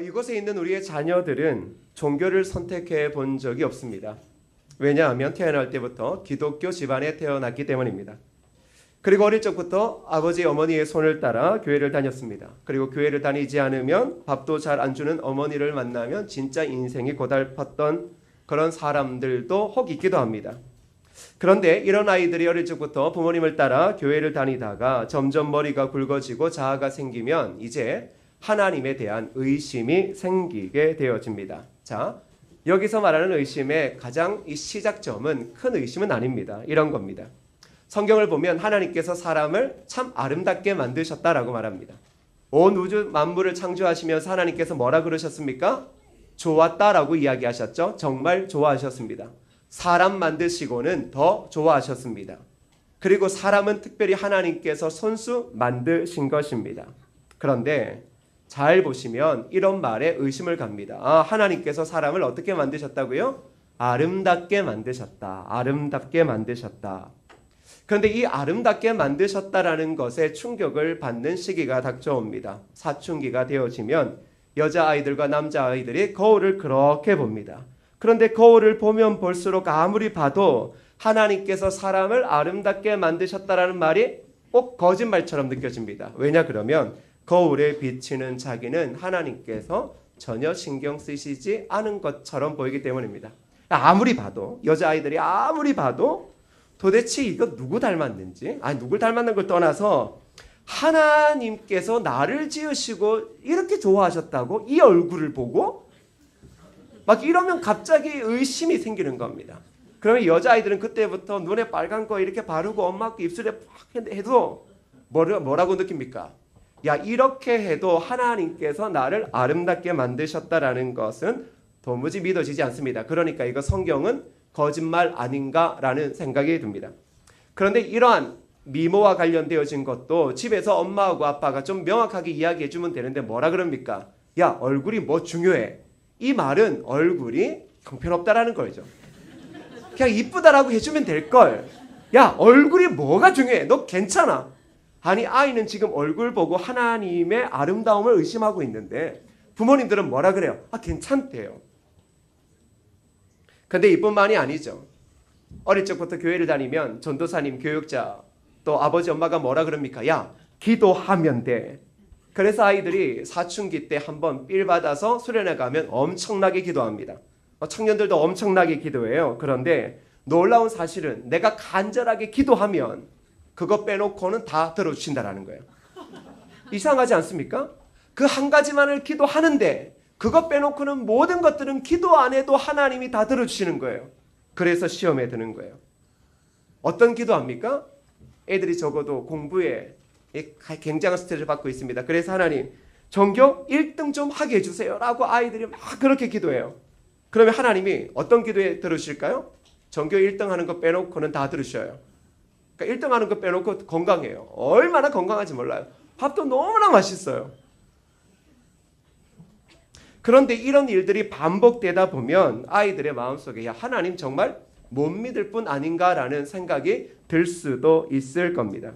이곳에 있는 우리의 자녀들은 종교를 선택해 본 적이 없습니다. 왜냐하면 태어날 때부터 기독교 집안에 태어났기 때문입니다. 그리고 어릴 적부터 아버지 어머니의 손을 따라 교회를 다녔습니다. 그리고 교회를 다니지 않으면 밥도 잘 안 주는 어머니를 만나면 진짜 인생이 고달팠던 그런 사람들도 혹 있기도 합니다. 그런데 이런 아이들이 어릴 적부터 부모님을 따라 교회를 다니다가 점점 머리가 굵어지고 자아가 생기면 이제 하나님에 대한 의심이 생기게 되어집니다. 자, 여기서 말하는 의심의 가장 이 시작점은 큰 의심은 아닙니다. 이런 겁니다. 성경을 보면 하나님께서 사람을 참 아름답게 만드셨다라고 말합니다. 온 우주 만물을 창조하시면서 하나님께서 뭐라 그러셨습니까? 좋았다라고 이야기하셨죠. 정말 좋아하셨습니다. 사람 만드시고는 더 좋아하셨습니다. 그리고 사람은 특별히 하나님께서 손수 만드신 것입니다. 그런데 잘 보시면 이런 말에 의심을 갑니다. 하나님께서 사람을 어떻게 만드셨다고요? 아름답게 만드셨다. 아름답게 만드셨다. 그런데 이 아름답게 만드셨다라는 것에 충격을 받는 시기가 닥쳐옵니다. 사춘기가 되어지면 여자아이들과 남자아이들이 거울을 그렇게 봅니다. 그런데 거울을 보면 볼수록 아무리 봐도 하나님께서 사람을 아름답게 만드셨다라는 말이 꼭 거짓말처럼 느껴집니다. 왜냐 그러면 거울에 비치는 자기는 하나님께서 전혀 신경 쓰시지 않은 것처럼 보이기 때문입니다. 아무리 봐도 여자아이들이 아무리 봐도 도대체 이거 누구 닮았는지 누굴 닮았는 걸 떠나서 하나님께서 나를 지으시고 이렇게 좋아하셨다고 이 얼굴을 보고 막 이러면 갑자기 의심이 생기는 겁니다. 그러면 여자아이들은 그때부터 눈에 빨간 거 이렇게 바르고 엄마 입술에 팍 해도 뭐라고 느낍니까? 야, 이렇게 해도 하나님께서 나를 아름답게 만드셨다라는 것은 도무지 믿어지지 않습니다. 그러니까 이거 성경은 거짓말 아닌가라는 생각이 듭니다. 그런데 이러한 미모와 관련되어진 것도 집에서 엄마하고 아빠가 좀 명확하게 이야기해 주면 되는데 뭐라 그럽니까? 야, 얼굴이 뭐 중요해? 이 말은 얼굴이 형편없다라는 거죠. 그냥 이쁘다라고 해주면 될걸. 야, 얼굴이 뭐가 중요해? 너 괜찮아. 아니, 아이는 지금 얼굴 보고 하나님의 아름다움을 의심하고 있는데 부모님들은 뭐라 그래요? 괜찮대요. 근데 이뿐만이 아니죠. 어릴 적부터 교회를 다니면 전도사님, 교육자, 또 아버지 엄마가 뭐라 그럽니까? 야, 기도하면 돼. 그래서 아이들이 사춘기 때 한번 삘 받아서 수련회 가면 엄청나게 기도합니다. 청년들도 엄청나게 기도해요. 그런데 놀라운 사실은 내가 간절하게 기도하면 그거 빼놓고는 다 들어주신다라는 거예요. 이상하지 않습니까? 그 한 가지만을 기도하는데 그거 빼놓고는 모든 것들은 기도 안 해도 하나님이 다 들어주시는 거예요. 그래서 시험에 드는 거예요. 어떤 기도합니까? 애들이 적어도 공부에 굉장한 스트레스를 받고 있습니다. 그래서 하나님 전교 1등 좀 하게 해주세요 라고 아이들이 막 그렇게 기도해요. 그러면 하나님이 어떤 기도에 들으실까요? 전교 1등 하는 거 빼놓고는 다 들으셔요. 그러니까 1등 하는 거 빼놓고 건강해요. 얼마나 건강한지 몰라요. 밥도 너무나 맛있어요. 그런데 이런 일들이 반복되다 보면 아이들의 마음속에 야, 하나님 정말 못 믿을 뿐 아닌가라는 생각이 들 수도 있을 겁니다.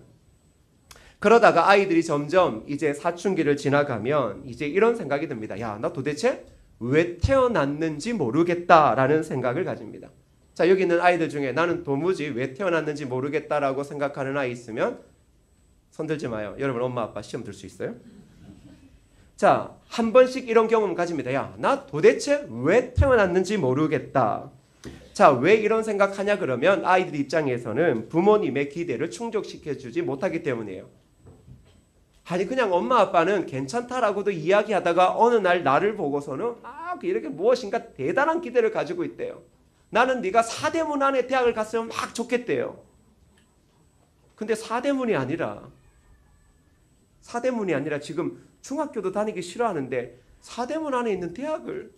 그러다가 아이들이 점점 이제 사춘기를 지나가면 이제 이런 생각이 듭니다. 야, 나 도대체 왜 태어났는지 모르겠다라는 생각을 가집니다. 자, 여기 있는 아이들 중에 나는 도무지 왜 태어났는지 모르겠다라고 생각하는 아이 있으면 손 들지 마요. 여러분 엄마 아빠 시험 들 수 있어요? 자, 한 번씩 이런 경험 가집니다. 야, 나 도대체 왜 태어났는지 모르겠다. 자, 왜 이런 생각하냐 그러면 아이들 입장에서는 부모님의 기대를 충족시켜주지 못하기 때문이에요. 아니 그냥 엄마 아빠는 괜찮다라고도 이야기하다가 어느 날 나를 보고서는 막 이렇게 무엇인가 대단한 기대를 가지고 있대요. 나는 네가 사대문 안에 대학을 갔으면 막 좋겠대요. 근데 사대문이 아니라 지금 중학교도 다니기 싫어하는데 사대문 안에 있는 대학을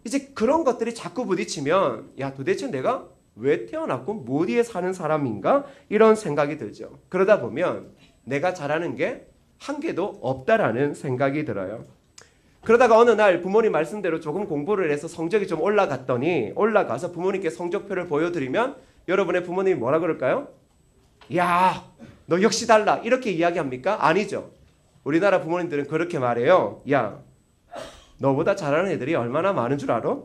이제 그런 것들이 자꾸 부딪히면 야, 도대체 내가 왜 태어났고 뭐 어디에 사는 사람인가 이런 생각이 들죠. 그러다 보면 내가 잘하는 게 한 개도 없다라는 생각이 들어요. 그러다가 어느 날 부모님 말씀대로 조금 공부를 해서 성적이 좀 올라가서 부모님께 성적표를 보여드리면 여러분의 부모님이 뭐라 그럴까요? 야, 너 역시 달라 이렇게 이야기합니까? 아니죠. 우리나라 부모님들은 그렇게 말해요. 야, 너보다 잘하는 애들이 얼마나 많은 줄 알아?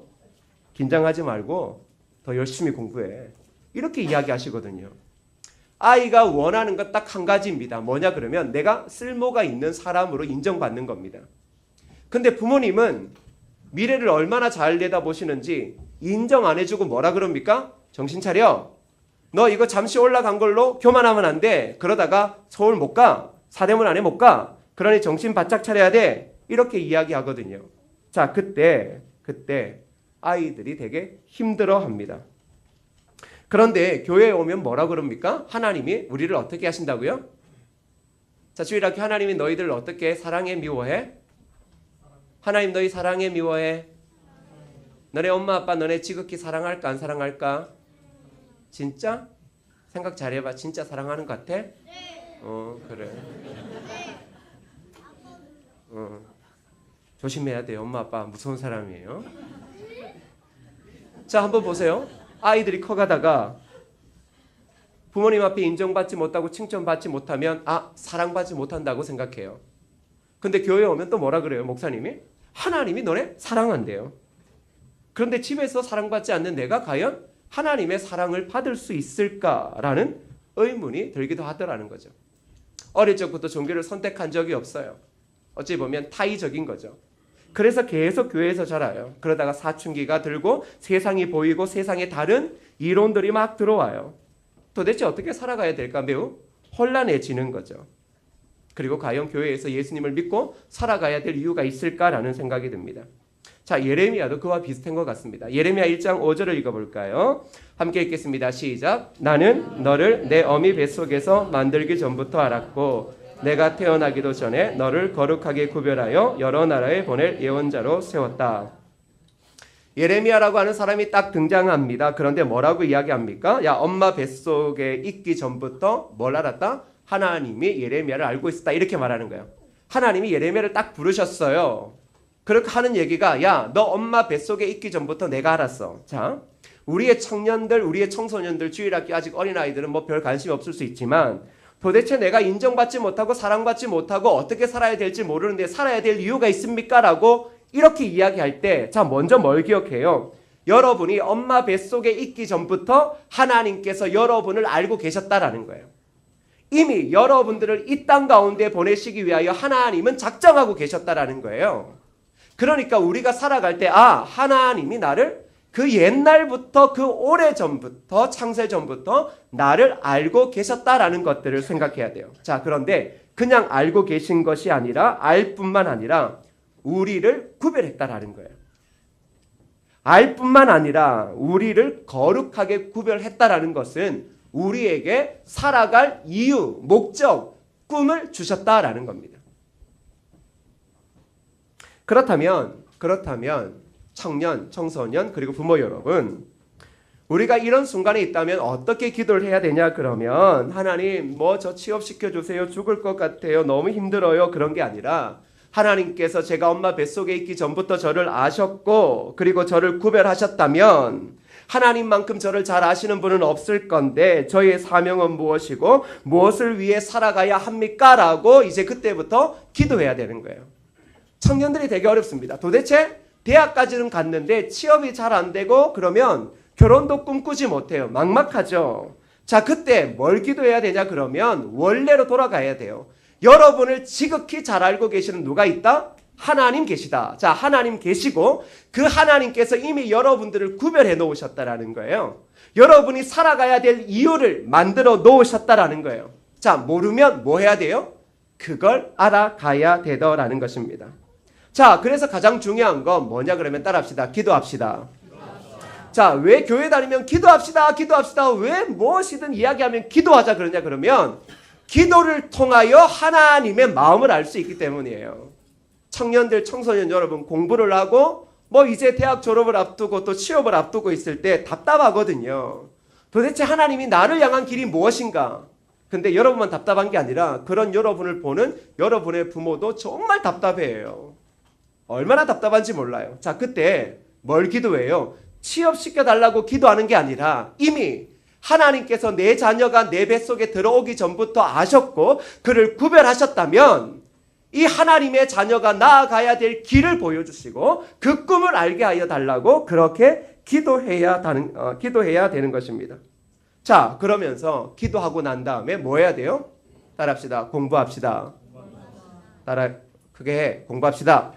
긴장하지 말고 더 열심히 공부해. 이렇게 이야기하시거든요. 아이가 원하는 건 딱 한 가지입니다. 뭐냐 그러면 내가 쓸모가 있는 사람으로 인정받는 겁니다. 근데 부모님은 미래를 얼마나 잘 내다보시는지 인정 안 해주고 뭐라 그럽니까? 정신 차려. 너 이거 잠시 올라간 걸로 교만하면 안 돼. 그러다가 서울 못 가. 사대문 안에 못 가. 그러니 정신 바짝 차려야 돼. 이렇게 이야기하거든요. 자, 그때 아이들이 되게 힘들어합니다. 그런데 교회에 오면 뭐라 그럽니까? 하나님이 우리를 어떻게 하신다고요? 자, 주일학교 하나님이 너희들을 어떻게 사랑해 미워해? 하나님 너희 사랑해 미워해? 너네 엄마 아빠 너네 지극히 사랑할까 안 사랑할까? 진짜? 생각 잘해봐. 진짜 사랑하는 것 같아? 그래. 조심해야 돼요. 엄마 아빠 무서운 사람이에요. 자, 한번 보세요. 아이들이 커가다가 부모님 앞에 인정받지 못하고 칭찬받지 못하면 사랑받지 못한다고 생각해요. 근데 교회에 오면 또 뭐라 그래요? 목사님이? 하나님이 너네 사랑한대요. 그런데 집에서 사랑받지 않는 내가 과연 하나님의 사랑을 받을 수 있을까라는 의문이 들기도 하더라는 거죠. 어릴 적부터 종교를 선택한 적이 없어요. 어찌 보면 타의적인 거죠. 그래서 계속 교회에서 자라요. 그러다가 사춘기가 들고 세상이 보이고 세상에 다른 이론들이 막 들어와요. 도대체 어떻게 살아가야 될까 매우 혼란해지는 거죠. 그리고 과연 교회에서 예수님을 믿고 살아가야 될 이유가 있을까라는 생각이 듭니다. 자, 예레미야도 그와 비슷한 것 같습니다. 예레미야 1장 5절을 읽어볼까요? 함께 읽겠습니다. 시작. 나는 너를 내 어미 뱃속에서 만들기 전부터 알았고 내가 태어나기도 전에 너를 거룩하게 구별하여 여러 나라에 보낼 예언자로 세웠다. 예레미야라고 하는 사람이 딱 등장합니다. 그런데 뭐라고 이야기합니까? 야, 엄마 뱃속에 있기 전부터 뭘 알았다? 하나님이 예레미야를 알고 있었다. 이렇게 말하는 거예요. 하나님이 예레미야를 딱 부르셨어요. 그렇게 하는 얘기가 야, 너 엄마 뱃속에 있기 전부터 내가 알았어. 자, 우리의 청년들, 우리의 청소년들, 주일학교 아직 어린아이들은 뭐 별 관심이 없을 수 있지만 도대체 내가 인정받지 못하고 사랑받지 못하고 어떻게 살아야 될지 모르는데 살아야 될 이유가 있습니까? 라고 이렇게 이야기할 때 자, 먼저 뭘 기억해요? 여러분이 엄마 뱃속에 있기 전부터 하나님께서 여러분을 알고 계셨다라는 거예요. 이미 여러분들을 이 땅 가운데 보내시기 위하여 하나님은 작정하고 계셨다라는 거예요. 그러니까 우리가 살아갈 때 하나님이 나를 그 옛날부터 그 오래전부터 창세전부터 나를 알고 계셨다라는 것들을 생각해야 돼요. 자, 그런데 그냥 알고 계신 것이 아니라 알 뿐만 아니라 우리를 구별했다라는 거예요. 알 뿐만 아니라 우리를 거룩하게 구별했다라는 것은 우리에게 살아갈 이유, 목적, 꿈을 주셨다라는 겁니다. 그렇다면 청년, 청소년 그리고 부모 여러분, 우리가 이런 순간에 있다면 어떻게 기도를 해야 되냐 그러면 하나님 뭐 저 취업시켜 주세요. 죽을 것 같아요. 너무 힘들어요. 그런 게 아니라 하나님께서 제가 엄마 뱃속에 있기 전부터 저를 아셨고 그리고 저를 구별하셨다면 하나님만큼 저를 잘 아시는 분은 없을 건데 저의 사명은 무엇이고 무엇을 위해 살아가야 합니까? 라고 이제 그때부터 기도해야 되는 거예요. 청년들이 되게 어렵습니다. 도대체 대학까지는 갔는데 취업이 잘 안 되고 그러면 결혼도 꿈꾸지 못해요. 막막하죠. 자, 그때 뭘 기도해야 되냐 그러면 원래로 돌아가야 돼요. 여러분을 지극히 잘 알고 계시는 누가 있다? 하나님 계시다. 자, 하나님 계시고 그 하나님께서 이미 여러분들을 구별해 놓으셨다라는 거예요. 여러분이 살아가야 될 이유를 만들어 놓으셨다라는 거예요. 자, 모르면 뭐 해야 돼요? 그걸 알아가야 되더라는 것입니다. 자, 그래서 가장 중요한 건 뭐냐 그러면 따라합시다. 기도합시다. 자, 왜 교회 다니면 기도합시다. 왜 무엇이든 이야기하면 기도하자 그러냐 그러면 기도를 통하여 하나님의 마음을 알 수 있기 때문이에요. 청년들, 청소년 여러분 공부를 하고 뭐 이제 대학 졸업을 앞두고 또 취업을 앞두고 있을 때 답답하거든요. 도대체 하나님이 나를 향한 길이 무엇인가? 근데 여러분만 답답한 게 아니라 그런 여러분을 보는 여러분의 부모도 정말 답답해요. 얼마나 답답한지 몰라요. 자, 그때 뭘 기도해요? 취업시켜달라고 기도하는 게 아니라 이미 하나님께서 내 자녀가 내 뱃속에 들어오기 전부터 아셨고 그를 구별하셨다면 이 하나님의 자녀가 나아가야 될 길을 보여주시고 그 꿈을 알게 하여 달라고 그렇게 기도해야 되는 것입니다. 자, 그러면서 기도하고 난 다음에 뭐 해야 돼요? 따라합시다. 공부합시다. 크게 해. 공부합시다.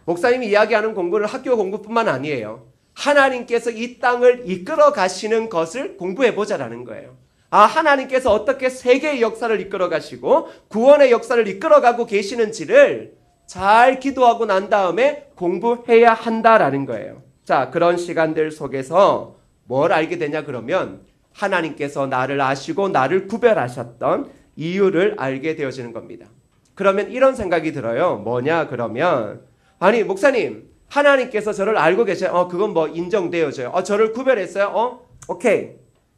목사님이 이야기하는 공부는 학교 공부뿐만 아니에요. 하나님께서 이 땅을 이끌어 가시는 것을 공부해보자라는 거예요. 하나님께서 어떻게 세계의 역사를 이끌어 가시고 구원의 역사를 이끌어 가고 계시는지를 잘 기도하고 난 다음에 공부해야 한다라는 거예요. 자, 그런 시간들 속에서 뭘 알게 되냐 그러면 하나님께서 나를 아시고 나를 구별하셨던 이유를 알게 되어지는 겁니다. 그러면 이런 생각이 들어요. 뭐냐 그러면 아니 목사님 하나님께서 저를 알고 계셔요. 그건 뭐 인정되어져요. 저를 구별했어요. 오케이.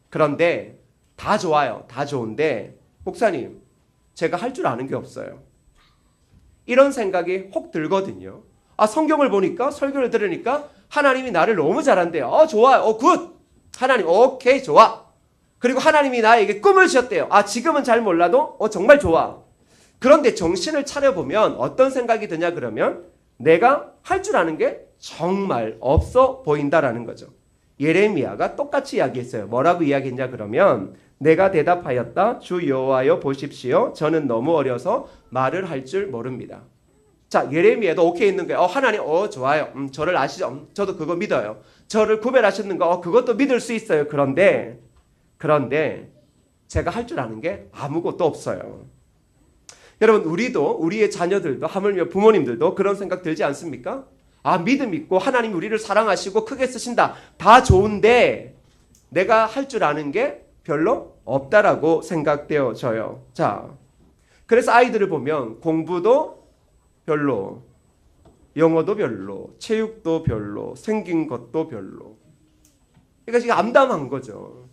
그런데 다 좋아요. 다 좋은데 목사님 제가 할 줄 아는 게 없어요. 이런 생각이 혹 들거든요. 성경을 보니까 설교를 들으니까 하나님이 나를 너무 잘한대요. 좋아요. 굿. 하나님 오케이 좋아. 그리고 하나님이 나에게 꿈을 주셨대요. 지금은 잘 몰라도 정말 좋아. 그런데 정신을 차려보면 어떤 생각이 드냐 그러면 내가 할 줄 아는 게 정말 없어 보인다라는 거죠. 예레미야가 똑같이 이야기했어요. 뭐라고 이야기했냐 그러면 내가 대답하였다. 주 여호와여 보십시오. 저는 너무 어려서 말을 할 줄 모릅니다. 자, 예레미야도 오케이 있는 거예요. 하나님 좋아요. 저를 아시죠? 저도 그거 믿어요. 저를 구별하셨는 거 그것도 믿을 수 있어요. 그런데 제가 할 줄 아는 게 아무것도 없어요. 여러분 우리도 우리의 자녀들도 하물며 부모님들도 그런 생각 들지 않습니까? 믿음 있고 하나님 우리를 사랑하시고 크게 쓰신다. 다 좋은데 내가 할 줄 아는 게 별로 없다라고 생각되어져요. 자, 그래서 아이들을 보면 공부도 별로, 영어도 별로, 체육도 별로, 생긴 것도 별로. 그러니까 지금 암담한 거죠.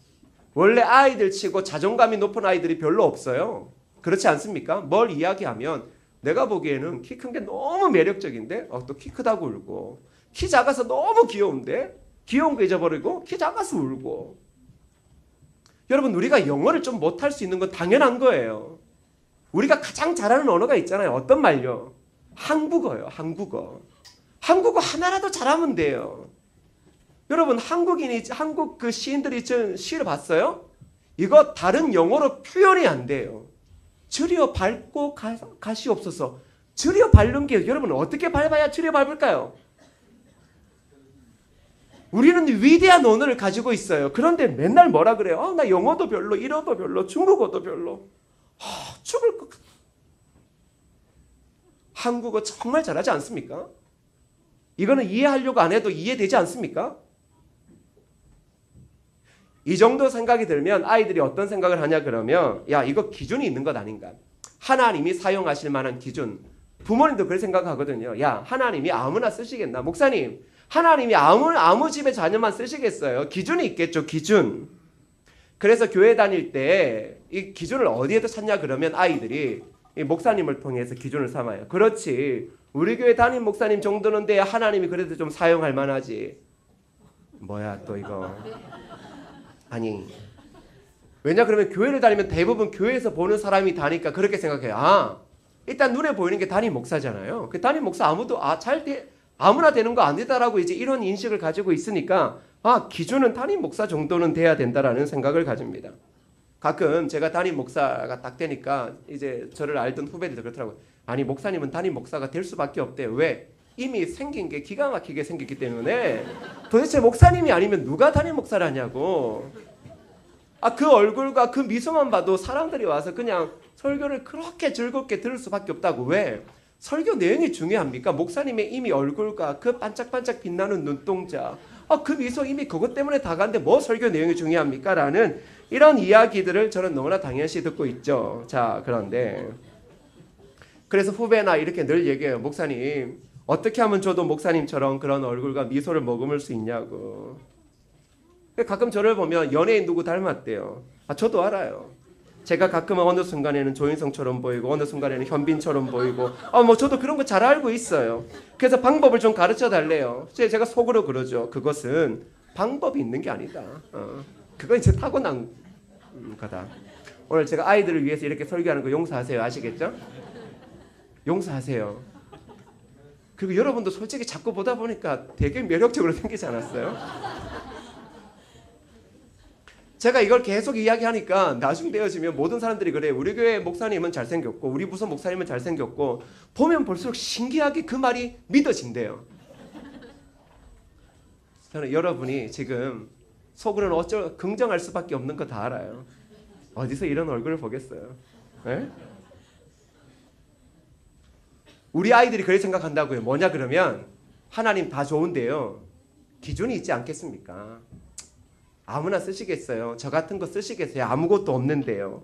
원래 아이들 치고 자존감이 높은 아이들이 별로 없어요. 그렇지 않습니까? 뭘 이야기하면 내가 보기에는 키 큰 게 너무 매력적인데 또 키 크다고 울고 키 작아서 너무 귀여운데 귀여운 거 잊어버리고 키 작아서 울고. 여러분 우리가 영어를 좀 못할 수 있는 건 당연한 거예요. 우리가 가장 잘하는 언어가 있잖아요. 어떤 말요? 한국어요. 한국어 하나라도 잘하면 돼요. 여러분 한국 그 시인들이 전 시를 봤어요? 이거 다른 영어로 표현이 안 돼요. 줄여 밟고 가시옵소서. 줄여 밟는 게 여러분 어떻게 밟아야 줄여 밟을까요? 우리는 위대한 언어를 가지고 있어요. 그런데 맨날 뭐라 그래요? 나 영어도 별로, 일어도 별로, 중국어도 별로. 죽을 것 같아. 한국어 정말 잘하지 않습니까? 이거는 이해하려고 안 해도 이해되지 않습니까? 이 정도 생각이 들면 아이들이 어떤 생각을 하냐 그러면 이거 기준이 있는 것 아닌가. 하나님이 사용하실 만한 기준. 부모님도 그렇게 생각하거든요. 하나님이 아무나 쓰시겠나. 목사님 하나님이 아무 집의 자녀만 쓰시겠어요. 기준이 있겠죠. 기준. 그래서 교회 다닐 때 이 기준을 어디에도 찾냐 그러면 아이들이 이 목사님을 통해서 기준을 삼아요. 그렇지. 우리 교회 담임 목사님 정도는 돼야 하나님이 그래도 좀 사용할 만하지. 뭐야 또 이거. 아니 왜냐 그러면 교회를 다니면 대부분 교회에서 보는 사람이 다니까 그렇게 생각해요. 일단 눈에 보이는 게 담임 목사잖아요. 그 담임 목사 아무나 되는 거 아니다라고 이제 이런 인식을 가지고 있으니까 기준은 담임 목사 정도는 돼야 된다라는 생각을 가집니다. 가끔 제가 담임 목사가 딱 되니까 이제 저를 알던 후배들도 그렇더라고요. 아니 목사님은 담임 목사가 될 수밖에 없대요. 왜? 이미 생긴 게 기가 막히게 생겼기 때문에 도대체 목사님이 아니면 누가 담임 목사를 하냐고. 그 얼굴과 그 미소만 봐도 사람들이 와서 그냥 설교를 그렇게 즐겁게 들을 수밖에 없다고. 왜? 설교 내용이 중요합니까? 목사님의 이미 얼굴과 그 반짝반짝 빛나는 눈동자, 그 미소 이미 그것 때문에 다 가는데 뭐 설교 내용이 중요합니까? 라는 이런 이야기들을 저는 너무나 당연시 듣고 있죠. 자, 그런데 그래서 후배나 이렇게 늘 얘기해요. 목사님 어떻게 하면 저도 목사님처럼 그런 얼굴과 미소를 머금을 수 있냐고. 가끔 저를 보면 연예인 누구 닮았대요. 저도 알아요. 제가 가끔 어느 순간에는 조인성처럼 보이고 어느 순간에는 현빈처럼 보이고 저도 그런 거 잘 알고 있어요. 그래서 방법을 좀 가르쳐 달래요. 제가 속으로 그러죠. 그것은 방법이 있는 게 아니다. 그건 이제 타고난 거다. 오늘 제가 아이들을 위해서 이렇게 설교하는 거 용서하세요. 아시겠죠? 용서하세요. 그리고 여러분도 솔직히 자꾸 보다 보니까 되게 매력적으로 생기지 않았어요? 제가 이걸 계속 이야기하니까 나중 되어지면 모든 사람들이 그래. 우리 교회 목사님은 잘생겼고 우리 부서 목사님은 잘생겼고 보면 볼수록 신기하게 그 말이 믿어진대요. 저는 여러분이 지금 속으로는 어쩔 긍정할 수밖에 없는 거 다 알아요. 어디서 이런 얼굴을 보겠어요? 네? 우리 아이들이 그렇게 생각한다고요. 뭐냐 그러면 하나님 다 좋은데요. 기준이 있지 않겠습니까? 아무나 쓰시겠어요? 저 같은 거 쓰시겠어요? 아무것도 없는데요.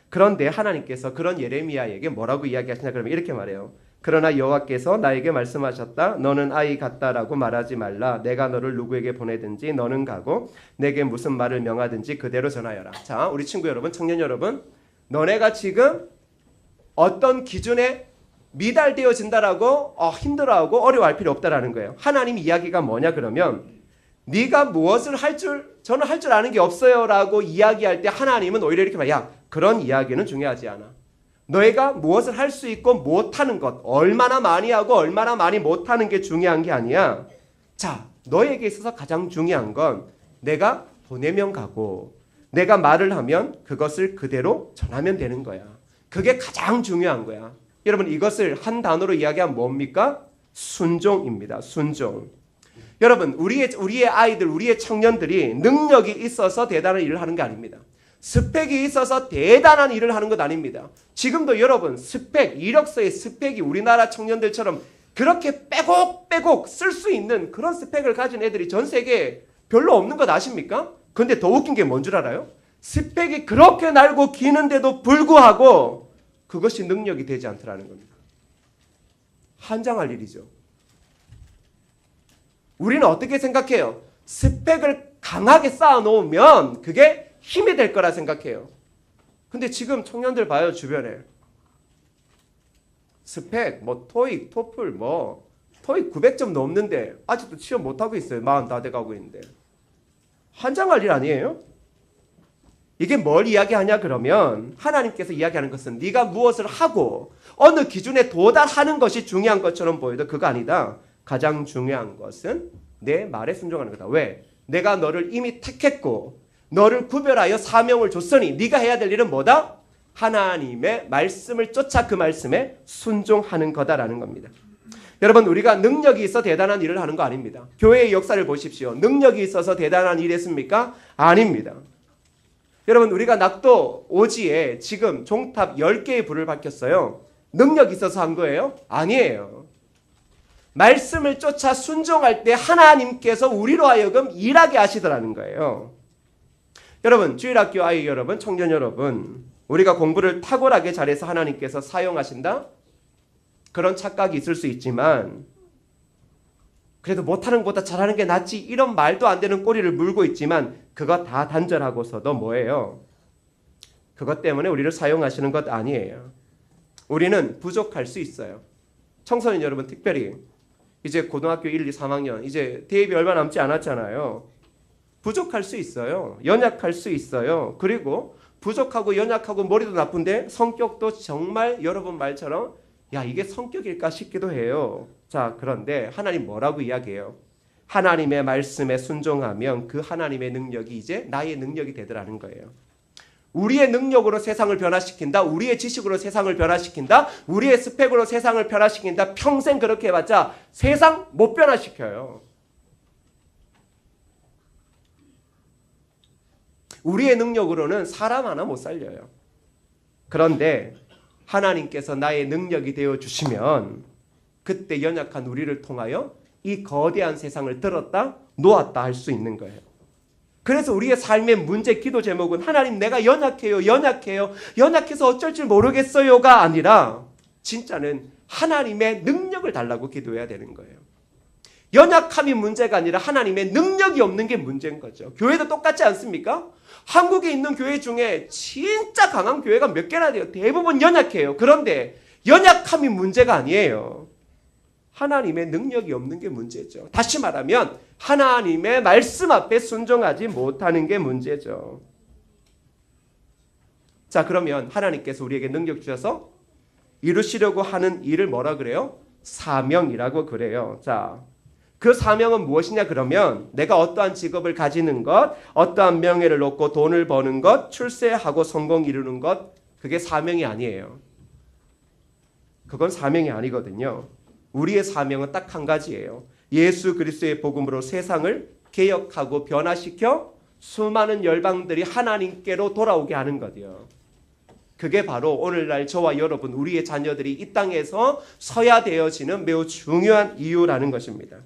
그런데 하나님께서 그런 예레미야에게 뭐라고 이야기하시냐 그러면 이렇게 말해요. 그러나 여호와께서 나에게 말씀하셨다. 너는 아이 같다라고 말하지 말라. 내가 너를 누구에게 보내든지 너는 가고 내게 무슨 말을 명하든지 그대로 전하여라. 자, 우리 친구 여러분, 청년 여러분, 너네가 지금 어떤 기준에 미달되어진다라고 힘들어하고 어려워할 필요 없다라는 거예요. 하나님 이야기가 뭐냐 그러면 네가 무엇을 저는 할 줄 아는 게 없어요라고 이야기할 때 하나님은 오히려 이렇게 말해요. 야, 그런 이야기는 중요하지 않아. 너희가 무엇을 할 수 있고 못하는 것, 얼마나 많이 하고 얼마나 많이 못하는 게 중요한 게 아니야. 자, 너에게 있어서 가장 중요한 건 내가 보내면 가고 내가 말을 하면 그것을 그대로 전하면 되는 거야. 그게 가장 중요한 거야. 여러분, 이것을 한 단어로 이야기하면 뭡니까? 순종입니다. 순종. 여러분, 우리의 아이들, 우리의 청년들이 능력이 있어서 대단한 일을 하는 게 아닙니다. 스펙이 있어서 대단한 일을 하는 것 아닙니다. 지금도 여러분 스펙, 이력서의 스펙이 우리나라 청년들처럼 그렇게 빼곡빼곡 쓸 수 있는 그런 스펙을 가진 애들이 전 세계에 별로 없는 것 아십니까? 근데 더 웃긴 게 뭔 줄 알아요? 스펙이 그렇게 날고 기는데도 불구하고 그것이 능력이 되지 않더라는 겁니다. 환장할 일이죠. 우리는 어떻게 생각해요? 스펙을 강하게 쌓아놓으면 그게 힘이 될 거라 생각해요. 근데 지금 청년들 봐요, 주변에. 스펙, 토익, 토플, 토익 900점 넘는데 아직도 취업 못하고 있어요. 40 다 돼가고 있는데. 환장할 일 아니에요? 이게 뭘 이야기하냐 그러면 하나님께서 이야기하는 것은 네가 무엇을 하고 어느 기준에 도달하는 것이 중요한 것처럼 보여도 그거 아니다. 가장 중요한 것은 내 말에 순종하는 거다. 왜? 내가 너를 이미 택했고 너를 구별하여 사명을 줬으니 네가 해야 될 일은 뭐다? 하나님의 말씀을 쫓아 그 말씀에 순종하는 거다라는 겁니다. 여러분, 우리가 능력이 있어 대단한 일을 하는 거 아닙니다. 교회의 역사를 보십시오. 능력이 있어서 대단한 일 했습니까? 아닙니다. 여러분, 우리가 낙도 오지에 지금 종탑 10개의 불을 밝혔어요. 능력이 있어서 한 거예요? 아니에요. 말씀을 쫓아 순종할 때 하나님께서 우리로 하여금 일하게 하시더라는 거예요. 여러분, 주일학교 아이 여러분, 청년 여러분, 우리가 공부를 탁월하게 잘해서 하나님께서 사용하신다? 그런 착각이 있을 수 있지만 그래도 못하는 것보다 잘하는 게 낫지 이런 말도 안 되는 꼬리를 물고 있지만 그거 다 단절하고서도 뭐예요? 그것 때문에 우리를 사용하시는 것 아니에요. 우리는 부족할 수 있어요. 청소년 여러분 특별히 이제 고등학교 1, 2, 3학년 이제 대입이 얼마 남지 않았잖아요. 부족할 수 있어요. 연약할 수 있어요. 그리고 부족하고 연약하고 머리도 나쁜데 성격도 정말 여러분 말처럼 야, 이게 성격일까 싶기도 해요. 자, 그런데 하나님 뭐라고 이야기해요? 하나님의 말씀에 순종하면 그 하나님의 능력이 이제 나의 능력이 되더라는 거예요. 우리의 능력으로 세상을 변화시킨다. 우리의 지식으로 세상을 변화시킨다. 우리의 스펙으로 세상을 변화시킨다. 평생 그렇게 해봤자 세상 못 변화시켜요. 우리의 능력으로는 사람 하나 못 살려요. 그런데 하나님께서 나의 능력이 되어주시면 그때 연약한 우리를 통하여 이 거대한 세상을 들었다 놓았다 할 수 있는 거예요. 그래서 우리의 삶의 문제 기도 제목은 하나님 내가 연약해요. 연약해서 어쩔 줄 모르겠어요가 아니라 진짜는 하나님의 능력을 달라고 기도해야 되는 거예요. 연약함이 문제가 아니라 하나님의 능력이 없는 게 문제인 거죠. 교회도 똑같지 않습니까? 한국에 있는 교회 중에 진짜 강한 교회가 몇 개나 돼요. 대부분 연약해요. 그런데 연약함이 문제가 아니에요. 하나님의 능력이 없는 게 문제죠. 다시 말하면 하나님의 말씀 앞에 순종하지 못하는 게 문제죠. 자, 그러면 하나님께서 우리에게 능력 주셔서 이루시려고 하는 일을 뭐라 그래요? 사명이라고 그래요. 자, 그 사명은 무엇이냐 그러면 내가 어떠한 직업을 가지는 것, 어떠한 명예를 얻고 돈을 버는 것, 출세하고 성공 이루는 것, 그게 사명이 아니에요. 그건 사명이 아니거든요. 우리의 사명은 딱 한 가지예요. 예수 그리스도의 복음으로 세상을 개혁하고 변화시켜 수많은 열방들이 하나님께로 돌아오게 하는 거죠. 그게 바로 오늘날 저와 여러분, 우리의 자녀들이 이 땅에서 서야 되어지는 매우 중요한 이유라는 것입니다.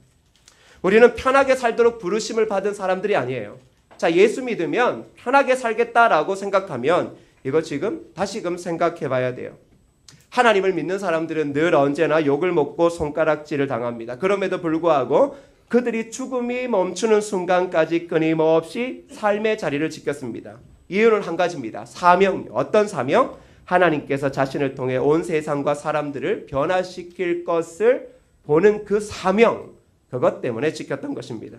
우리는 편하게 살도록 부르심을 받은 사람들이 아니에요. 자, 예수 믿으면 편하게 살겠다라고 생각하면 이거 지금 다시금 생각해 봐야 돼요. 하나님을 믿는 사람들은 늘 언제나 욕을 먹고 손가락질을 당합니다. 그럼에도 불구하고 그들이 죽음이 멈추는 순간까지 끊임없이 삶의 자리를 지켰습니다. 이유는 한 가지입니다. 사명. 어떤 사명? 하나님께서 자신을 통해 온 세상과 사람들을 변화시킬 것을 보는 그 사명. 그것 때문에 지켰던 것입니다.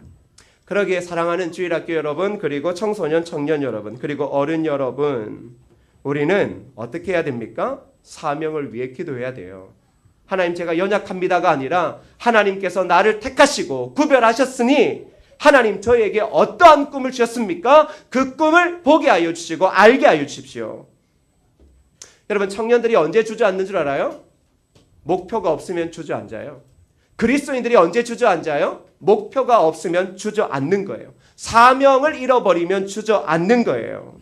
그러기에 사랑하는 주일학교 여러분, 그리고 청소년, 청년 여러분, 그리고 어른 여러분, 우리는 어떻게 해야 됩니까? 사명을 위해 기도해야 돼요. 하나님, 제가 연약합니다가 아니라 하나님께서 나를 택하시고 구별하셨으니 하나님, 저에게 어떠한 꿈을 주셨습니까? 그 꿈을 보게 하여 주시고 알게 하여 주십시오. 여러분, 청년들이 언제 주저앉는 줄 알아요? 목표가 없으면 주저앉아요. 그리스도인들이 언제 주저앉아요? 목표가 없으면 주저앉는 거예요. 사명을 잃어버리면 주저앉는 거예요.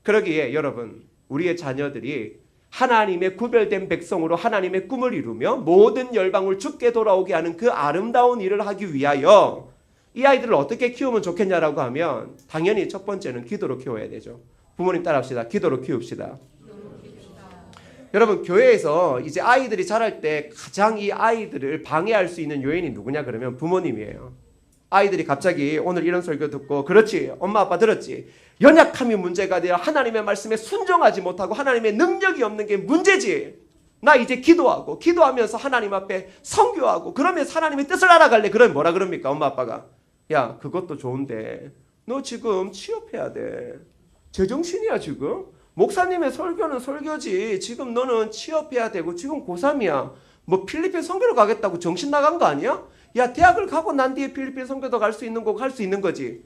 그러기에 여러분, 우리의 자녀들이 하나님의 구별된 백성으로 하나님의 꿈을 이루며 모든 열방을 주께 돌아오게 하는 그 아름다운 일을 하기 위하여 이 아이들을 어떻게 키우면 좋겠냐라고 하면 당연히 첫 번째는 기도로 키워야 되죠. 부모님 따라합시다. 기도로 키웁시다. 여러분, 교회에서 이제 아이들이 자랄 때 가장 이 아이들을 방해할 수 있는 요인이 누구냐 그러면 부모님이에요. 아이들이 갑자기 오늘 이런 설교 듣고 그렇지, 엄마 아빠 들었지, 연약함이 문제가 아니라 하나님의 말씀에 순종하지 못하고 하나님의 능력이 없는 게 문제지. 나 이제 기도하고 기도하면서 하나님 앞에 선교하고 그러면서 하나님의 뜻을 알아갈래. 그러면 뭐라 그럽니까? 엄마 아빠가, 야, 그것도 좋은데 너 지금 취업해야 돼. 제정신이야 지금? 목사님의 설교는 설교지. 지금 너는 취업해야 되고 지금 고3이야. 뭐 필리핀 선교를 가겠다고 정신 나간 거 아니야? 야, 대학을 가고 난 뒤에 필리핀 선교도 갈 수 있는 거 갈 수 있는 거지.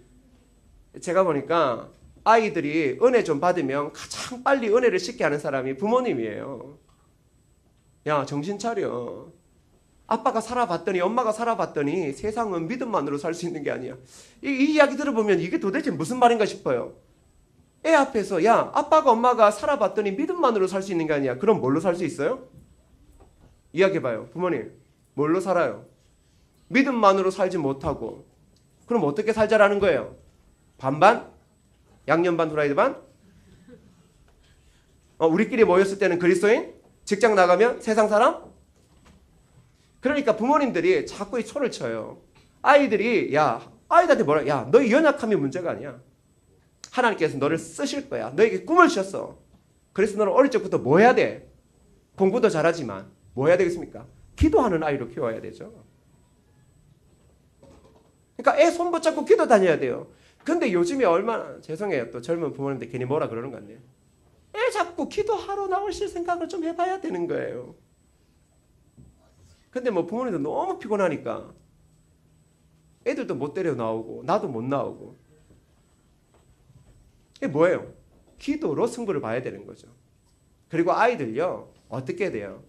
제가 보니까 아이들이 은혜 좀 받으면 가장 빨리 은혜를 쉽게 하는 사람이 부모님이에요. 야, 정신 차려. 아빠가 살아봤더니 엄마가 살아봤더니 세상은 믿음만으로 살 수 있는 게 아니야. 이 이야기 들어보면 이게 도대체 무슨 말인가 싶어요. 애 앞에서 야, 아빠가 엄마가 살아봤더니 믿음만으로 살 수 있는 게 아니야. 그럼 뭘로 살 수 있어요? 이야기해봐요. 부모님, 뭘로 살아요? 믿음만으로 살지 못하고. 그럼 어떻게 살자라는 거예요? 반반? 양념 반 후라이드 반? 우리끼리 모였을 때는 그리스도인? 직장 나가면 세상 사람? 그러니까 부모님들이 자꾸 이 초를 쳐요. 아이들이, 야, 아이들한테 뭐라, 야, 너의 연약함이 문제가 아니야. 하나님께서 너를 쓰실 거야. 너에게 꿈을 주셨어. 그래서 너는 어릴 적부터 뭐 해야 돼? 공부도 잘하지만 뭐 해야 되겠습니까? 기도하는 아이로 키워야 되죠. 그러니까 애 손 붙잡고 기도 다녀야 돼요. 근데 요즘에 얼마나, 죄송해요, 또 젊은 부모님들 괜히 뭐라 그러는 것 같네요. 애 자꾸 기도하러 나오실 생각을 좀 해봐야 되는 거예요. 근데 뭐 부모님도 너무 피곤하니까 애들도 못 데려 나오고 나도 못 나오고. 이게 뭐예요? 기도로 승부를 봐야 되는 거죠. 그리고 아이들요, 어떻게 돼요?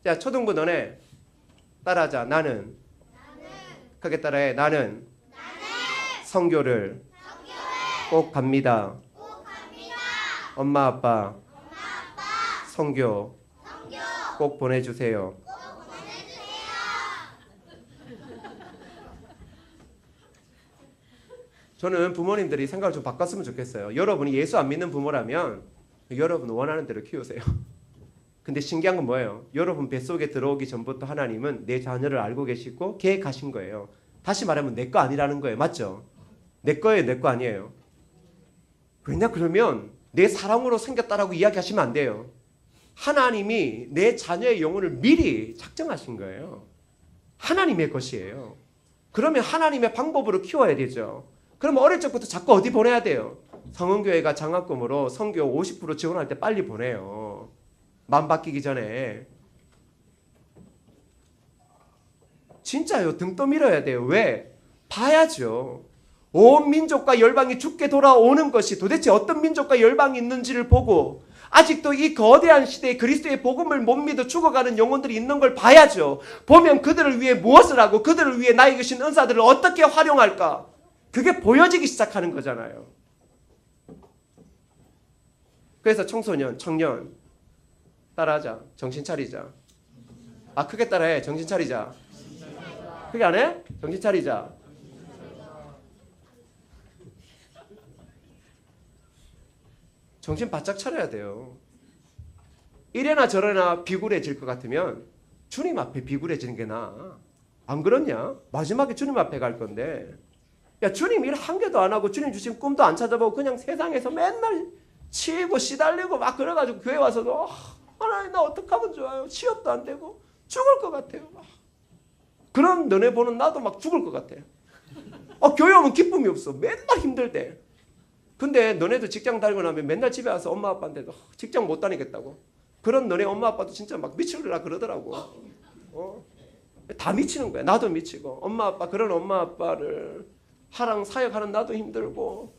자, 초등부 너네 따라하자. 나는 크게 따라해. 나는 선교를 꼭 갑니다. 엄마 아빠 선교 꼭 보내주세요. 저는 부모님들이 생각을 좀 바꿨으면 좋겠어요. 여러분이 예수 안 믿는 부모라면 여러분 원하는 대로 키우세요. 근데 신기한 건 뭐예요? 여러분 뱃속에 들어오기 전부터 하나님은 내 자녀를 알고 계시고 계획하신 거예요. 다시 말하면 내 거 아니라는 거예요. 맞죠? 내 거예요, 내 거 아니에요. 왜냐 그러면 내 사랑으로 생겼다라고 이야기하시면 안 돼요. 하나님이 내 자녀의 영혼을 미리 작정하신 거예요. 하나님의 것이에요. 그러면 하나님의 방법으로 키워야 되죠. 그럼 어릴 적부터 자꾸 어디 보내야 돼요? 성은교회가 장학금으로 선교 50% 지원할 때 빨리 보내요. 맘 바뀌기 전에. 진짜요. 등 떠밀어야 돼요. 왜? 봐야죠. 온 민족과 열방이 죽게 돌아오는 것이 도대체 어떤 민족과 열방이 있는지를 보고 아직도 이 거대한 시대에 그리스도의 복음을 못 믿어 죽어가는 영혼들이 있는 걸 봐야죠. 보면 그들을 위해 무엇을 하고 그들을 위해 나에게 주신 은사들을 어떻게 활용할까? 그게 보여지기 시작하는 거잖아요. 그래서 청소년, 청년 따라하자. 정신 차리자. 크게 따라해. 정신 차리자. 크게 안 해? 정신 차리자. 정신 바짝 차려야 돼요. 이래나 저래나 비굴해질 것 같으면 주님 앞에 비굴해지는 게 나아. 안 그렇냐? 마지막에 주님 앞에 갈 건데, 야, 주님 일 한 개도 안 하고 주님 주신 꿈도 안 찾아보고 그냥 세상에서 맨날 치이고 시달리고 막 그래가지고 교회 와서도 하나님 나 어떡하면 좋아요? 취업도 안 되고 죽을 것 같아요. 그런 너네 보는 나도 막 죽을 것 같아. 교회 오면 기쁨이 없어. 맨날 힘들대. 근데 너네도 직장 다니고 나면 맨날 집에 와서 엄마 아빠한테도 직장 못 다니겠다고. 그런 너네 엄마 아빠도 진짜 막 미치려라 그러더라고. 다 미치는 거야. 나도 미치고. 엄마 아빠 그런 엄마 아빠를 하랑 사역하는 나도 힘들고.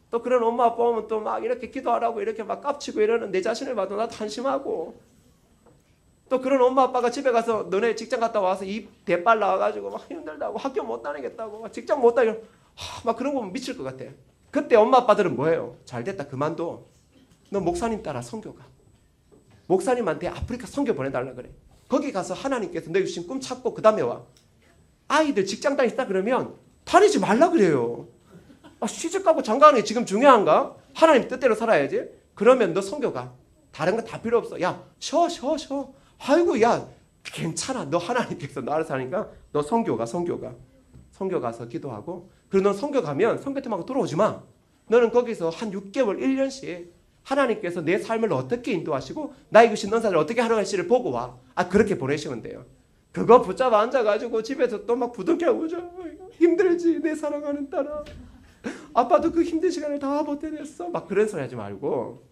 또 그런 엄마 아빠 오면 또 막 이렇게 기도하라고 이렇게 막 깝치고 이러는 내 자신을 봐도 나도 한심하고. 또 그런 엄마 아빠가 집에 가서 너네 직장 갔다 와서 입 대빨 나와가지고 막 힘들다고 학교 못 다니겠다고 막 직장 못 다니고 막 그런 거 보면 미칠 것 같아. 그때 엄마 아빠들은 뭐예요? 잘됐다 그만둬. 너 목사님 따라 선교 가. 목사님한테 아프리카 선교 보내달라 그래. 거기 가서 하나님께서 너희 주신 꿈 찾고 그 다음에 와. 아이들 직장 다니시다 그러면 다니지 말라 그래요. 시집가고 장가가는 게 지금 중요한가? 하나님 뜻대로 살아야지. 그러면 너 선교 가. 다른 거 다 필요 없어. 야 쉬어. 아이고 야 괜찮아. 너 하나님께서 너 알아서 하니까 너 선교 가. 선교 가서 기도하고. 그리고 넌 선교 가면 선교팀하고 들어오지 마. 너는 거기서 한 6개월 1년씩 하나님께서 내 삶을 어떻게 인도하시고 나에게 주신 은사를 어떻게 활용할지를 보고 와. 그렇게 보내시면 돼요. 그거 붙잡아 앉아가지고 집에서 또 막 부둥켜보죠. 힘들지 내 사랑하는 딸아. 아빠도 그 힘든 시간을 다 버텨냈어. 막 그런 소리 하지 말고.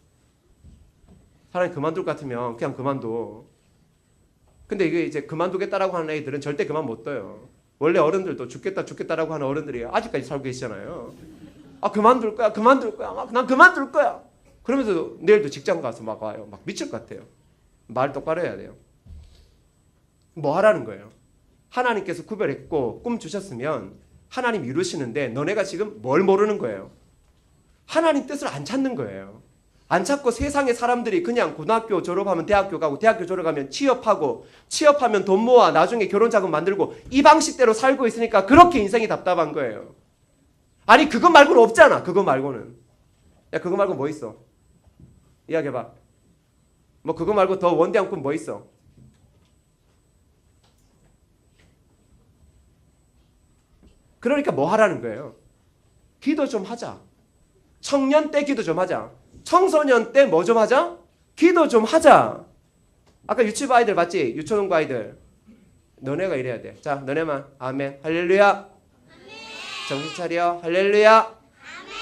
사람이 그만둘 것 같으면 그냥 그만둬. 근데 이게 이제 그만두겠다라고 하는 애들은 절대 그만 못 둬요. 원래 어른들도 죽겠다라고 하는 어른들이 아직까지 살고 계시잖아요. 그만둘 거야. 난 그만둘 거야. 그러면서 내일도 직장 가서 막 와요. 막 미칠 것 같아요. 말 똑바로 해야 돼요. 뭐 하라는 거예요? 하나님께서 구별했고 꿈 주셨으면 하나님 이루시는데 너네가 지금 뭘 모르는 거예요? 하나님 뜻을 안 찾는 거예요. 안 찾고 세상의 사람들이 그냥 고등학교 졸업하면 대학교 가고 대학교 졸업하면 취업하고 취업하면 돈 모아 나중에 결혼 자금 만들고 이 방식대로 살고 있으니까 그렇게 인생이 답답한 거예요. 아니 그거 말고는 없잖아. 그거 말고는. 야 그거 말고 뭐 있어? 이야기해봐. 뭐 그거 말고 더 원대한 꿈 뭐 있어? 그러니까 뭐 하라는 거예요? 기도 좀 하자. 청년 때 기도 좀 하자. 청소년 때 뭐 좀 하자? 기도 좀 하자. 아까 유치부 아이들 봤지? 유초등부 아이들. 너네가 이래야 돼. 자, 너네만 아멘. 할렐루야. 아멘. 정신 차려. 할렐루야. 아멘.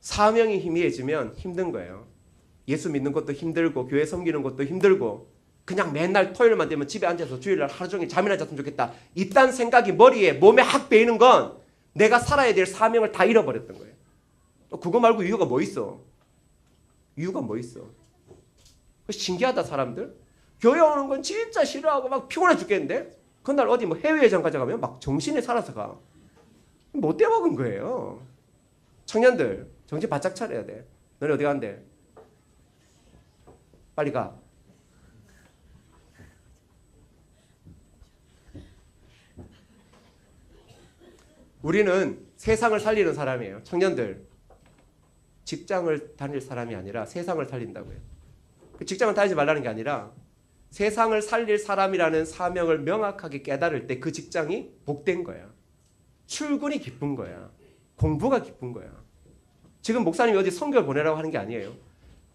사명이 희미해지면 힘든 거예요. 예수 믿는 것도 힘들고 교회 섬기는 것도 힘들고 그냥 맨날 토요일만 되면 집에 앉아서 주일날 하루 종일 잠이나 잤으면 좋겠다. 이딴 생각이 머리에 몸에 확 배이는 건 내가 살아야 될 사명을 다 잃어버렸던 거예요. 그거 말고 이유가 뭐 있어? 이유가 뭐 있어? 신기하다 사람들. 교회 오는 건 진짜 싫어하고 막 피곤해 죽겠는데 그날 어디 뭐 해외여행 가져가면 막 정신이 살아서 가. 못 돼먹은 거예요. 청년들 정신 바짝 차려야 돼. 너네 어디 간대? 빨리 가. 우리는 세상을 살리는 사람이에요. 청년들 직장을 다닐 사람이 아니라 세상을 살린다고요. 직장을 다니지 말라는 게 아니라 세상을 살릴 사람이라는 사명을 명확하게 깨달을 때 그 직장이 복된 거야. 출근이 기쁜 거야. 공부가 기쁜 거야. 지금 목사님이 어디 선교를 보내라고 하는 게 아니에요.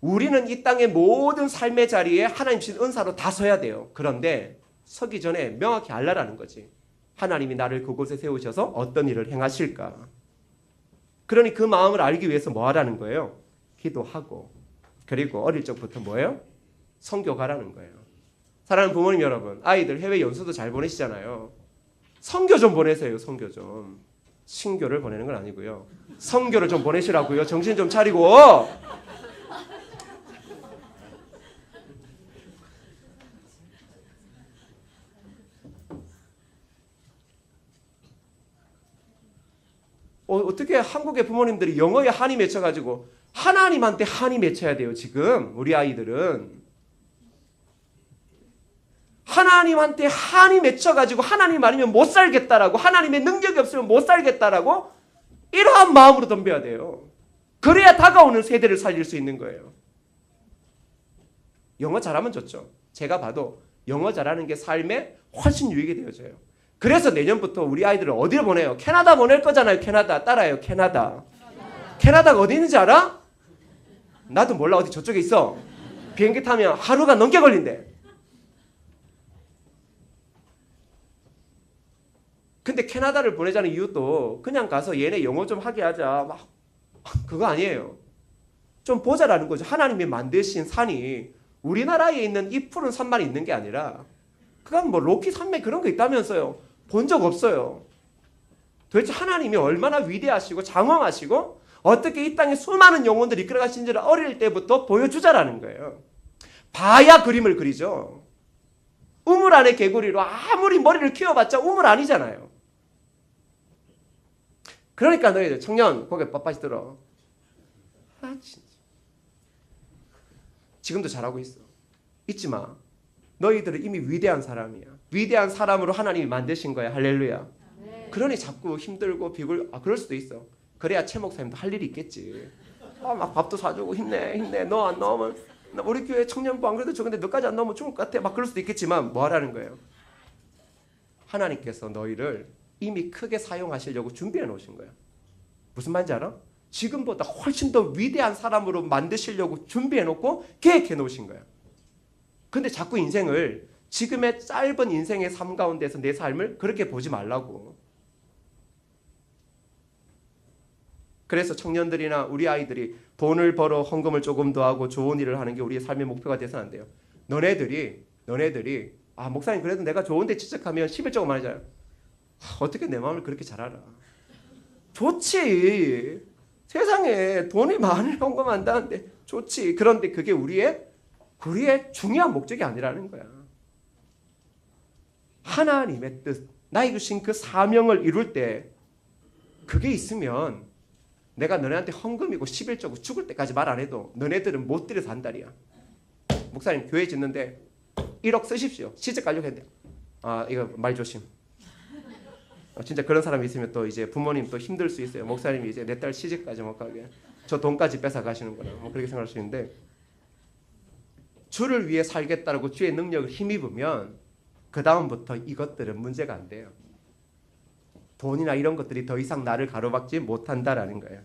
우리는 이 땅의 모든 삶의 자리에 하나님 주신 은사로 다 서야 돼요. 그런데 서기 전에 명확히 알라라는 거지. 하나님이 나를 그곳에 세우셔서 어떤 일을 행하실까. 그러니 그 마음을 알기 위해서 뭐 하라는 거예요? 기도하고, 그리고 어릴 적부터 뭐예요? 선교 가라는 거예요. 사랑하는 부모님 여러분, 아이들 해외 연수도 잘 보내시잖아요. 선교 좀 보내세요. 선교 좀. 신교를 보내는 건 아니고요. 선교를 좀 보내시라고요. 정신 좀 차리고. 어떻게 한국의 부모님들이 영어에 한이 맺혀가지고 하나님한테 한이 맺혀야 돼요. 지금 우리 아이들은 하나님한테 한이 맺혀가지고 하나님 아니면 못 살겠다라고, 하나님의 능력이 없으면 못 살겠다라고 이러한 마음으로 덤벼야 돼요. 그래야 다가오는 세대를 살릴 수 있는 거예요. 영어 잘하면 좋죠. 제가 봐도 영어 잘하는 게 삶에 훨씬 유익이 되어져요. 그래서 내년부터 우리 아이들을 어디로 보내요? 캐나다 보낼 거잖아요. 캐나다. 따라요. 캐나다. 캐나다가 어디 있는지 알아? 나도 몰라. 어디 저쪽에 있어. 비행기 타면 하루가 넘게 걸린대. 근데 캐나다를 보내자는 이유도 그냥 가서 얘네 영어 좀 하게 하자, 막 그거 아니에요. 좀 보자라는 거죠. 하나님이 만드신 산이 우리나라에 있는 이 푸른 산만 있는 게 아니라, 그건 뭐 로키 산맥 그런 거 있다면서요. 본 적 없어요. 도대체 하나님이 얼마나 위대하시고 장엄하시고 어떻게 이 땅에 수많은 영혼들을 이끌어가신지를 어릴 때부터 보여주자라는 거예요. 봐야 그림을 그리죠. 우물 안에 개구리로 아무리 머리를 키워봤자 우물 아니잖아요. 그러니까 너희들 청년 고개 빳빳이 들어. 아 진짜. 지금도 잘하고 있어. 잊지 마. 너희들은 이미 위대한 사람이야. 위대한 사람으로 하나님이 만드신 거야. 할렐루야. 그러니 자꾸 힘들고 비굴, 그럴 수도 있어. 그래야 최 목사님도 할 일이 있겠지. 막 밥도 사주고 힘내. 너 안 넣으면 우리 교회 청년부 안 그래도 적은데 너까지 안 넣으면 죽을 것 같아. 막 그럴 수도 있겠지만 뭐 하라는 거예요? 하나님께서 너희를 이미 크게 사용하시려고 준비해 놓으신 거야. 무슨 말인지 알아? 지금보다 훨씬 더 위대한 사람으로 만드시려고 준비해 놓고 계획해 놓으신 거야. 근데 자꾸 인생을, 지금의 짧은 인생의 삶 가운데서 내 삶을 그렇게 보지 말라고. 그래서 청년들이나 우리 아이들이 돈을 벌어 헌금을 조금 더 하고 좋은 일을 하는 게 우리의 삶의 목표가 돼서는 안 돼요. 너네들이 목사님 그래도 내가 좋은 데 지적하면 11조금 많이잖아요. 어떻게 내 마음을 그렇게 잘 알아? 좋지. 세상에 돈이 많이 헌금한다는데 좋지. 그런데 그게 우리의 중요한 목적이 아니라는 거야. 하나님의 뜻, 나에게 주신 그 사명을 이룰 때 그게 있으면 내가 너네한테 헌금이고 11조고 죽을 때까지 말 안 해도 너네들은 못 들여서 한다리야. 목사님 교회 짓는데 1억 쓰십시오. 시집 가려고 했는데 이거 말 조심. 진짜 그런 사람이 있으면 또 이제 부모님 또 힘들 수 있어요. 목사님이 이제 내 딸 시집까지 못 가게 저 돈까지 뺏어 가시는구나. 그렇게 생각할 수 있는데, 주를 위해 살겠다고 주의 능력을 힘입으면 그 다음부터 이것들은 문제가 안 돼요. 돈이나 이런 것들이 더 이상 나를 가로막지 못한다라는 거예요.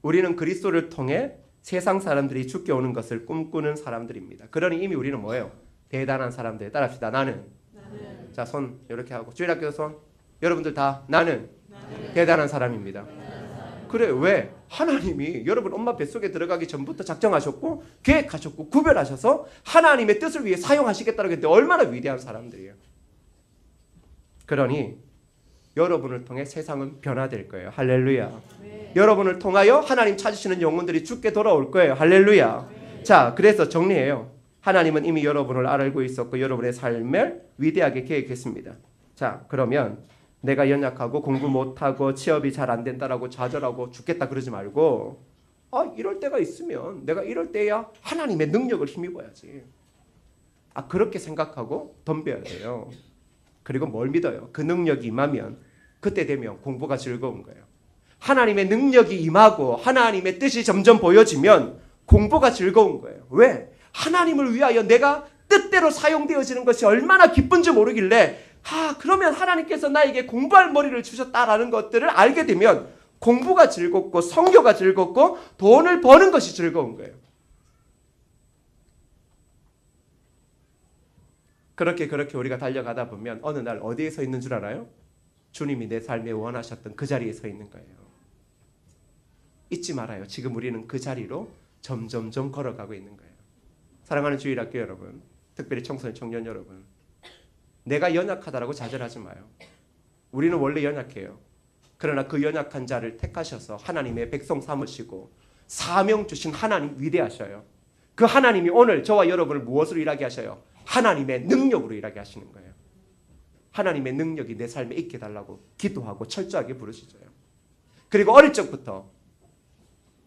우리는 그리스도를 통해 세상 사람들이 죽게 오는 것을 꿈꾸는 사람들입니다. 그러니 이미 우리는 뭐예요? 대단한 사람들. 따라합시다. 나는. 자, 손 이렇게 하고 주일학교 손. 여러분들 다 나는 대단한 사람입니다. 그래, 왜? 하나님이 여러분 엄마 뱃속에 들어가기 전부터 작정하셨고 계획하셨고 구별하셔서 하나님의 뜻을 위해 사용하시겠다고 했는데 얼마나 위대한 사람들이에요. 그러니 여러분을 통해 세상은 변화될 거예요. 할렐루야. 여러분을 통하여 하나님 찾으시는 영혼들이 죽게 돌아올 거예요. 할렐루야. 자, 그래서 정리해요. 하나님은 이미 여러분을 알고 있었고 여러분의 삶을 위대하게 계획했습니다. 자, 그러면 내가 연약하고 공부 못하고 취업이 잘 안 된다라고 좌절하고 죽겠다 그러지 말고, 이럴 때가 있으면 내가 이럴 때야 하나님의 능력을 힘입어야지. 그렇게 생각하고 덤벼야 돼요. 그리고 뭘 믿어요? 그 능력이 임하면 그때 되면 공부가 즐거운 거예요. 하나님의 능력이 임하고 하나님의 뜻이 점점 보여지면 공부가 즐거운 거예요. 왜? 하나님을 위하여 내가 뜻대로 사용되어지는 것이 얼마나 기쁜지 모르길래 그러면 하나님께서 나에게 공부할 머리를 주셨다라는 것들을 알게 되면 공부가 즐겁고 성교가 즐겁고 돈을 버는 것이 즐거운 거예요. 그렇게 우리가 달려가다 보면 어느 날 어디에 서 있는 줄 알아요? 주님이 내 삶에 원하셨던 그 자리에 서 있는 거예요. 잊지 말아요. 지금 우리는 그 자리로 점점점 걸어가고 있는 거예요. 사랑하는 주일학교 여러분, 특별히 청소년 청년 여러분, 내가 연약하다라고 좌절하지 마요. 우리는 원래 연약해요. 그러나 그 연약한 자를 택하셔서 하나님의 백성 삼으시고 사명 주신 하나님 위대하셔요. 그 하나님이 오늘 저와 여러분을 무엇으로 일하게 하셔요? 하나님의 능력으로 일하게 하시는 거예요. 하나님의 능력이 내 삶에 있게 달라고 기도하고 철저하게 부르시죠요. 그리고 어릴 적부터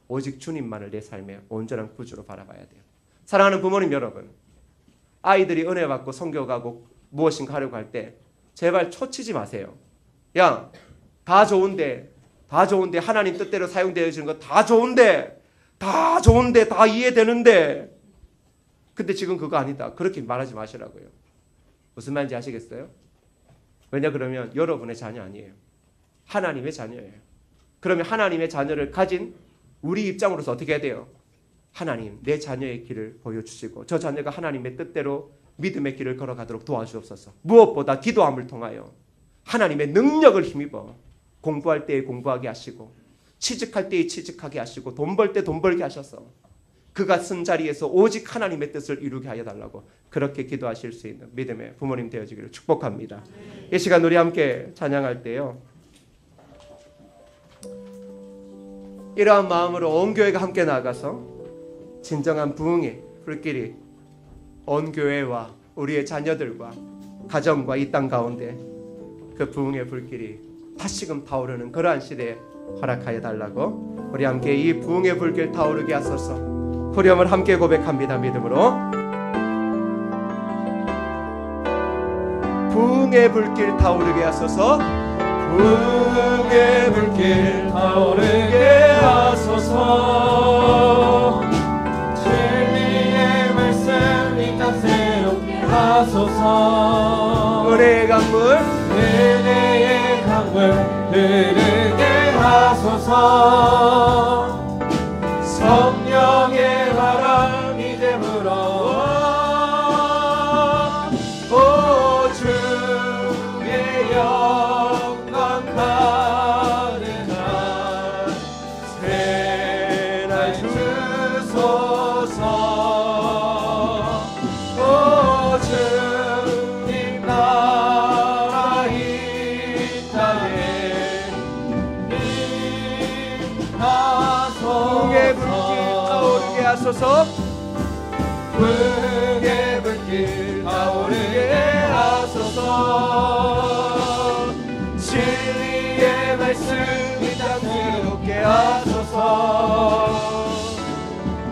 오직 주님만을 내 삶의 온전한 구주로 바라봐야 돼요. 사랑하는 부모님 여러분, 아이들이 은혜 받고 성교 가고 무엇인가 하려고 할 때 제발 초치지 마세요. 야, 다 좋은데 하나님 뜻대로 사용되어지는 거 다 좋은데 다 이해되는데 근데 지금 그거 아니다. 그렇게 말하지 마시라고요. 무슨 말인지 아시겠어요? 왜냐 그러면 여러분의 자녀 아니에요. 하나님의 자녀예요. 그러면 하나님의 자녀를 가진 우리 입장으로서 어떻게 해야 돼요? 하나님, 내 자녀의 길을 보여주시고 저 자녀가 하나님의 뜻대로 믿음의 길을 걸어가도록 도와주옵소서. 무엇보다 기도함을 통하여 하나님의 능력을 힘입어 공부할 때에 공부하게 하시고 취직할 때에 취직하게 하시고 돈 벌 때 돈 벌게 하셔서 그가 쓴 자리에서 오직 하나님의 뜻을 이루게 하여 달라고 그렇게 기도하실 수 있는 믿음의 부모님 되어지기를 축복합니다. 이 시간 우리 함께 찬양할 때요, 이러한 마음으로 온 교회가 함께 나가서 진정한 부흥의 불길이 온 교회와 우리의 자녀들과 가정과 이 땅 가운데 그 부흥의 불길이 다시금 타오르는 그러한 시대에 허락하여 달라고 우리 함께 이 부흥의 불길 타오르게 하소서. 후렴을 함께 고백합니다. 믿음으로. 부흥의 불길 타오르게 하소서. 부흥의 불길 타오르게 하소서. 진리의 말씀 이 땅 새롭게 하소서. 은혜의 강물 흐르게 하소서. 성령의 바람 이제 불어와 오 주의 영광 가득한 새날 주소서. 오 주님 나라 이 땅에 부흥의 불길 타오르게 하소서. 부흥의 불길 타오르게 하소서. 진리의 말씀 이 땅 새롭게 하소서.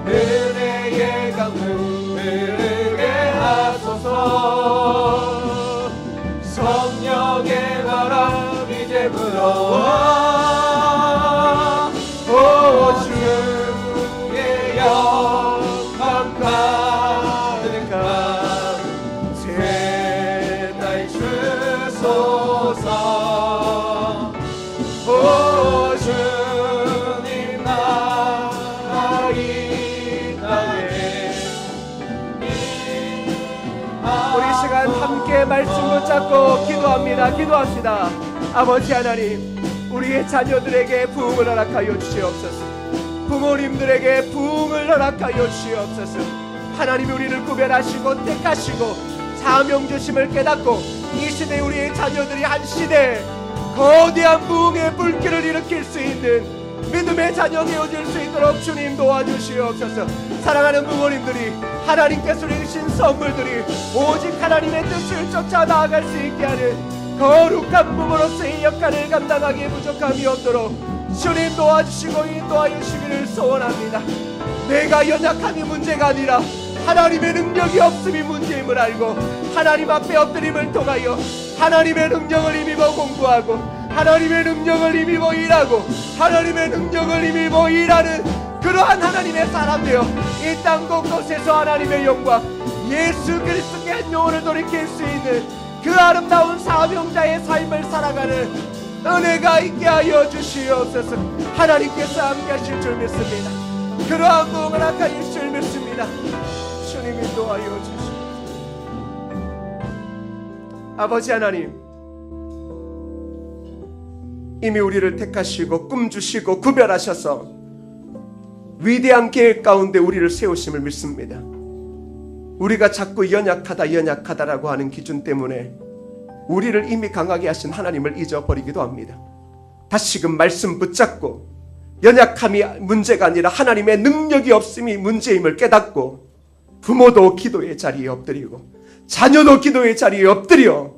은혜의 강물 흐르게 하소서. 성령의 바람 이제 불어와 오 주의 영광 가득한 새날 주소서. 오 주님 나라 이 땅에 우리 시간 함께 말씀 붙잡고 기도합니다. 아버지 하나님, 우리의 자녀들에게 부흥을 허락하여 주시옵소서. 부모님들에게 부흥을 허락하여 주시옵소서. 하나님이 우리를 구별하시고 택하시고 사명 주심을 깨닫고 이 시대 우리의 자녀들이 한 시대에 거대한 부흥의 불길을 일으킬 수 있는 믿음의 자녀 되어질 수 있도록 주님 도와주시옵소서. 사랑하는 부모님들이 하나님께서 주신 선물들이 오직 하나님의 뜻을 쫓아 나아갈 수 있게 하는 거룩한 부모로서의 역할을 감당하기에 부족함이 없도록 주님 도와주시고 인도하여 주시기를 소원합니다. 내가 연약함이 문제가 아니라 하나님의 능력이 없음이 문제임을 알고 하나님 앞에 엎드림을 통하여 하나님의 능력을 힘입어 공부하고 하나님의 능력을 힘입어 일하고 하나님의 능력을 힘입어 일하는 그러한 하나님의 사람 되어 이 땅 곳곳에서 하나님의 영광 예수 그리스도께 한 영혼을 돌이킬 수 있는 그 아름다운 사명자의 삶을 살아가는 은혜가 있게 하여 주시옵소서. 하나님께서 함께 하실 줄 믿습니다. 그러한 부흥을 하여 주실 줄 믿습니다. 주님 인도하여 주시옵소서. 아버지 하나님, 이미 우리를 택하시고 꿈 주시고 구별하셔서 위대한 계획 가운데 우리를 세우심을 믿습니다. 우리가 자꾸 연약하다라고 하는 기준 때문에 우리를 이미 강하게 하신 하나님을 잊어버리기도 합니다. 다시금 말씀 붙잡고 연약함이 문제가 아니라 하나님의 능력이 없음이 문제임을 깨닫고 부모도 기도의 자리에 엎드리고 자녀도 기도의 자리에 엎드려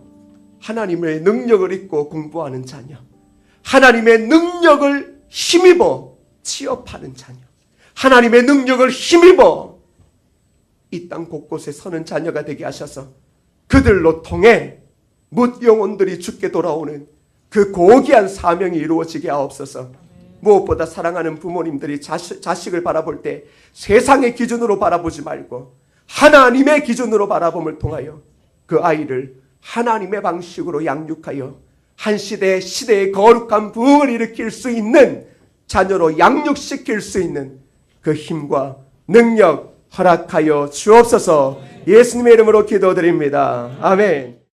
하나님의 능력을 잊고 공부하는 자녀, 하나님의 능력을 힘입어 취업하는 자녀, 하나님의 능력을 힘입어 이 땅 곳곳에 서는 자녀가 되게 하셔서 그들로 통해 뭇 영혼들이 죽게 돌아오는 그 고귀한 사명이 이루어지게 하옵소서. 무엇보다 사랑하는 부모님들이 자식을 바라볼 때 세상의 기준으로 바라보지 말고 하나님의 기준으로 바라봄을 통하여 그 아이를 하나님의 방식으로 양육하여 한 시대의 거룩한 부흥을 일으킬 수 있는 자녀로 양육시킬 수 있는 그 힘과 능력 허락하여 주옵소서. 예수님의 이름으로 기도드립니다. 아멘.